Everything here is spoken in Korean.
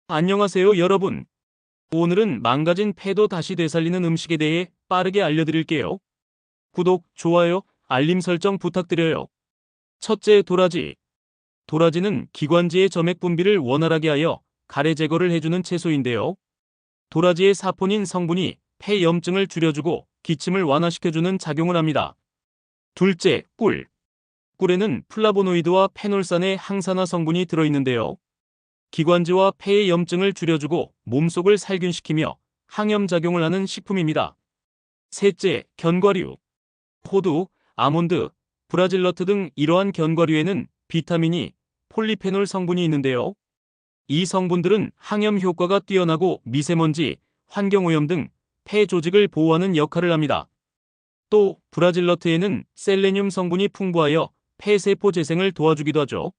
안녕하세요, 여러분. 오늘은 망가진 폐도 다시 되살리는 음식에 대해 빠르게 알려드릴게요. 구독, 좋아요, 알림 설정 부탁드려요. 첫째, 도라지. 도라지는 기관지의 점액 분비를 원활하게 하여 가래 제거를 해주는 채소인데요. 도라지의 사포닌 성분이 폐 염증을 줄여주고 기침을 완화시켜주는 작용을 합니다. 둘째, 꿀. 꿀에는 플라보노이드와 페놀산의 항산화 성분이 들어있는데요. 기관지와 폐의 염증을 줄여주고 몸속을 살균시키며 항염작용을 하는 식품입니다. 셋째, 견과류. 호두, 아몬드, 브라질너트 등 이러한 견과류에는 비타민이 폴리페놀 성분이 있는데요. 이 성분들은 항염 효과가 뛰어나고 미세먼지, 환경오염 등 폐 조직을 보호하는 역할을 합니다. 또 브라질너트에는 셀레늄 성분이 풍부하여 폐세포 재생을 도와주기도 하죠.